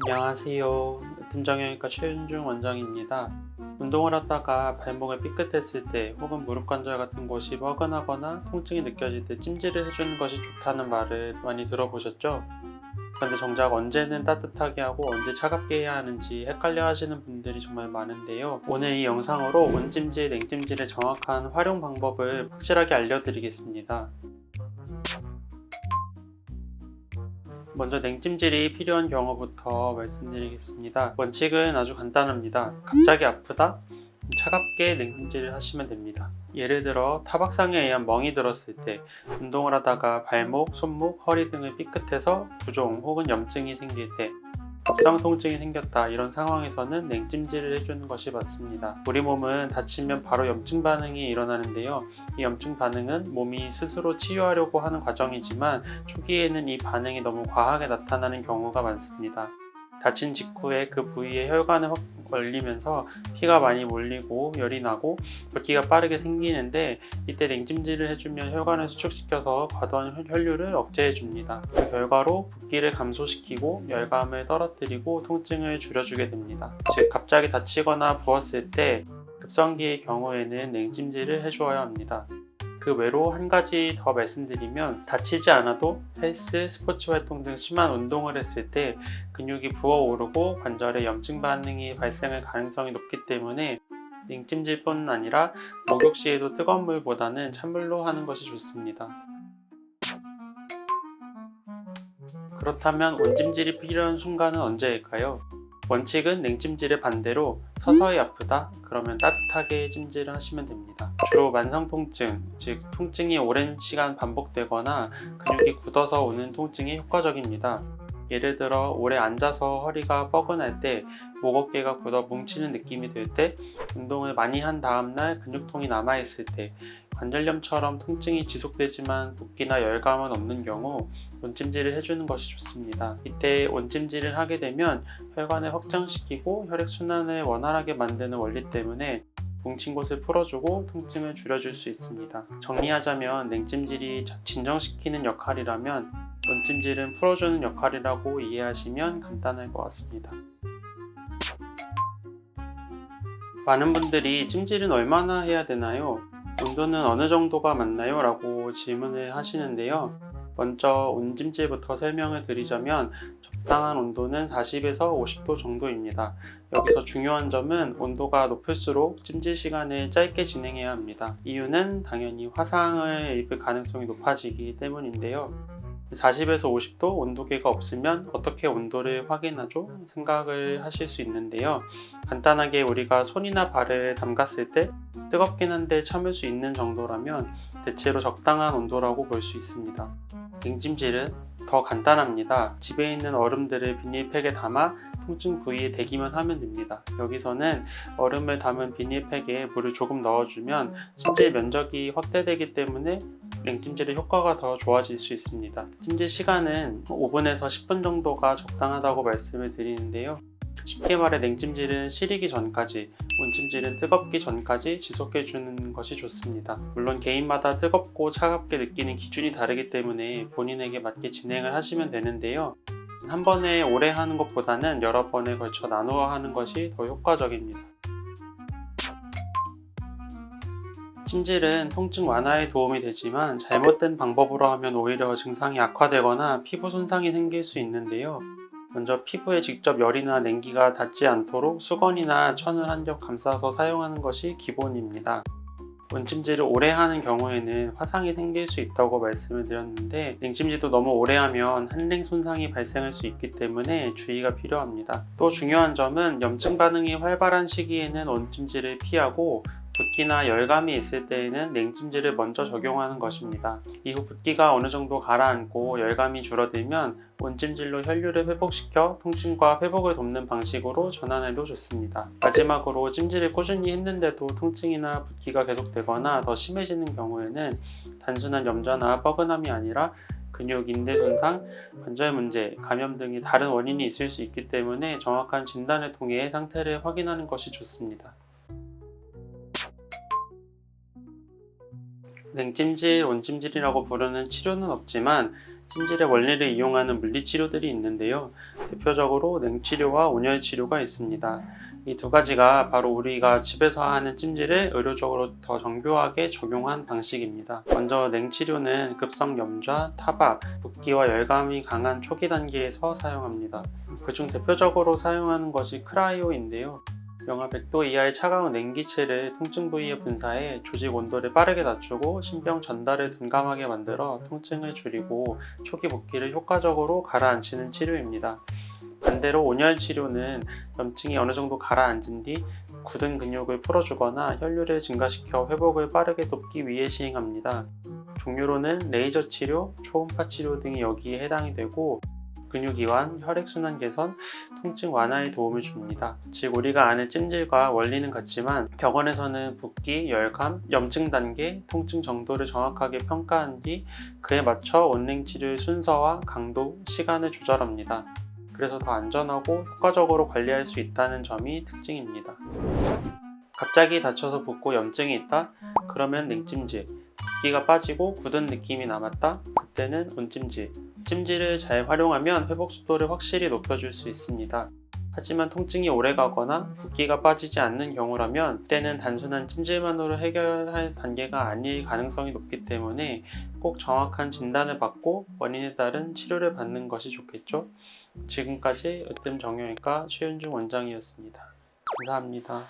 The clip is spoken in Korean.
안녕하세요. 팀정형외과 최윤중 원장입니다. 운동을 하다가 발목을 삐끗했을 때 혹은 무릎 관절 같은 곳이 뻐근하거나 통증이 느껴질 때 찜질을 해주는 것이 좋다는 말을 많이 들어보셨죠? 그런데 정작 언제는 따뜻하게 하고 언제 차갑게 해야 하는지 헷갈려 하시는 분들이 정말 많은데요. 오늘 이 영상으로 온찜질, 냉찜질의 정확한 활용 방법을 확실하게 알려드리겠습니다. 먼저 냉찜질이 필요한 경우부터 말씀드리겠습니다. 원칙은 아주 간단합니다. 갑자기 아프다? 차갑게 냉찜질을 하시면 됩니다. 예를 들어 타박상에 의한 멍이 들었을 때, 운동을 하다가 발목, 손목, 허리 등을 삐끗해서 부종 혹은 염증이 생길 때, 급성 통증이 생겼다, 이런 상황에서는 냉찜질을 해주는 것이 맞습니다. 우리 몸은 다치면 바로 염증 반응이 일어나는데요. 이 염증 반응은 몸이 스스로 치유하려고 하는 과정이지만 초기에는 이 반응이 너무 과하게 나타나는 경우가 많습니다. 다친 직후에 그 부위에 혈관을 확 걸리면서 피가 많이 몰리고 열이 나고 붓기가 빠르게 생기는데, 이때 냉찜질을 해주면 혈관을 수축시켜서 과도한 혈류를 억제해줍니다. 그 결과로 붓기를 감소시키고 열감을 떨어뜨리고 통증을 줄여주게 됩니다. 즉, 갑자기 다치거나 부었을 때 급성기의 경우에는 냉찜질을 해주어야 합니다. 그 외로 한 가지 더 말씀드리면, 다치지 않아도 헬스, 스포츠 활동 등 심한 운동을 했을 때 근육이 부어오르고 관절에 염증 반응이 발생할 가능성이 높기 때문에 냉찜질뿐 아니라 목욕 시에도 뜨거운 물보다는 찬물로 하는 것이 좋습니다. 그렇다면 온찜질이 필요한 순간은 언제일까요? 원칙은 냉찜질의 반대로 서서히 아프다? 그러면 따뜻하게 찜질을 하시면 됩니다. 주로 만성 통증, 즉 통증이 오랜 시간 반복되거나 근육이 굳어서 오는 통증이 효과적입니다. 예를 들어 오래 앉아서 허리가 뻐근할 때, 목 어깨가 굳어 뭉치는 느낌이 들 때, 운동을 많이 한 다음날 근육통이 남아있을 때, 관절염처럼 통증이 지속되지만 붓기나 열감은 없는 경우 온찜질을 해주는 것이 좋습니다. 이때 온찜질을 하게 되면 혈관을 확장시키고 혈액순환을 원활하게 만드는 원리 때문에 뭉친 곳을 풀어주고 통증을 줄여줄 수 있습니다. 정리하자면 냉찜질이 진정시키는 역할이라면 온찜질은 풀어주는 역할이라고 이해하시면 간단할 것 같습니다. 많은 분들이 찜질은 얼마나 해야 되나요? 온도는 어느 정도가 맞나요? 라고 질문을 하시는데요. 먼저 온찜질부터 설명을 드리자면, 적당한 온도는 40에서 50도 정도입니다. 여기서 중요한 점은 온도가 높을수록 찜질 시간을 짧게 진행해야 합니다. 이유는 당연히 화상을 입을 가능성이 높아지기 때문인데요. 40에서 50도 온도계가 없으면 어떻게 온도를 확인하죠? 생각을 하실 수 있는데요. 간단하게 우리가 손이나 발을 담갔을 때 뜨겁긴 한데 참을 수 있는 정도라면 대체로 적당한 온도라고 볼 수 있습니다. 냉찜질은 더 간단합니다. 집에 있는 얼음들을 비닐팩에 담아 통증 부위에 대기만 하면 됩니다. 여기서는 얼음을 담은 비닐팩에 물을 조금 넣어주면 찜질 면적이 확대되기 때문에 냉찜질의 효과가 더 좋아질 수 있습니다. 찜질 시간은 5분에서 10분 정도가 적당하다고 말씀을 드리는데요. 쉽게 말해 냉찜질은 시리기 전까지, 온찜질은 뜨겁기 전까지 지속해주는 것이 좋습니다. 물론 개인마다 뜨겁고 차갑게 느끼는 기준이 다르기 때문에 본인에게 맞게 진행을 하시면 되는데요. 한 번에 오래 하는 것보다는 여러 번에 걸쳐 나누어 하는 것이 더 효과적입니다. 찜질은 통증 완화에 도움이 되지만 잘못된 방법으로 하면 오히려 증상이 악화되거나 피부 손상이 생길 수 있는데요. 먼저 피부에 직접 열이나 냉기가 닿지 않도록 수건이나 천을 한 겹 감싸서 사용하는 것이 기본입니다. 온찜질을 오래 하는 경우에는 화상이 생길 수 있다고 말씀을 드렸는데, 냉찜질도 너무 오래 하면 한랭 손상이 발생할 수 있기 때문에 주의가 필요합니다. 또 중요한 점은 염증 반응이 활발한 시기에는 온찜질을 피하고 붓기나 열감이 있을 때에는 냉찜질을 먼저 적용하는 것입니다. 이후 붓기가 어느 정도 가라앉고 열감이 줄어들면 온찜질로 혈류를 회복시켜 통증과 회복을 돕는 방식으로 전환해도 좋습니다. 마지막으로 찜질을 꾸준히 했는데도 통증이나 붓기가 계속되거나 더 심해지는 경우에는 단순한 염좌나 뻐근함이 아니라 근육, 인대 손상, 관절 문제, 감염 등의 다른 원인이 있을 수 있기 때문에 정확한 진단을 통해 상태를 확인하는 것이 좋습니다. 냉찜질, 온찜질이라고 부르는 치료는 없지만 찜질의 원리를 이용하는 물리치료들이 있는데요. 대표적으로 냉치료와 온열치료가 있습니다. 이 두 가지가 바로 우리가 집에서 하는 찜질을 의료적으로 더 정교하게 적용한 방식입니다. 먼저 냉치료는 급성 염좌, 타박, 붓기와 열감이 강한 초기 단계에서 사용합니다. 그중 대표적으로 사용하는 것이 크라이오인데요. 영하 100도 이하의 차가운 냉기체를 통증 부위에 분사해 조직 온도를 빠르게 낮추고 신병 전달을 둔감하게 만들어 통증을 줄이고 초기 붓기를 효과적으로 가라앉히는 치료입니다. 반대로 온열 치료는 염증이 어느 정도 가라앉은 뒤 굳은 근육을 풀어주거나 혈류를 증가시켜 회복을 빠르게 돕기 위해 시행합니다. 종류로는 레이저 치료, 초음파 치료 등이 여기에 해당이 되고 근육 이완, 혈액순환 개선, 통증 완화에 도움을 줍니다. 즉 우리가 아는 찜질과 원리는 같지만 병원에서는 붓기, 열감, 염증 단계, 통증 정도를 정확하게 평가한 뒤 그에 맞춰 원랭 치료의 순서와 강도, 시간을 조절합니다. 그래서 더 안전하고 효과적으로 관리할 수 있다는 점이 특징입니다. 갑자기 다쳐서 붓고 염증이 있다? 그러면 냉찜질. 붓기가 빠지고 굳은 느낌이 남았다? 그때는 온찜질. 찜질을 잘 활용하면 회복 속도를 확실히 높여줄 수 있습니다. 하지만 통증이 오래가거나 붓기가 빠지지 않는 경우라면 그때는 단순한 찜질만으로 해결할 단계가 아닐 가능성이 높기 때문에 꼭 정확한 진단을 받고 원인에 따른 치료를 받는 것이 좋겠죠. 지금까지 으뜸 정형외과 최윤중 원장이었습니다. 감사합니다.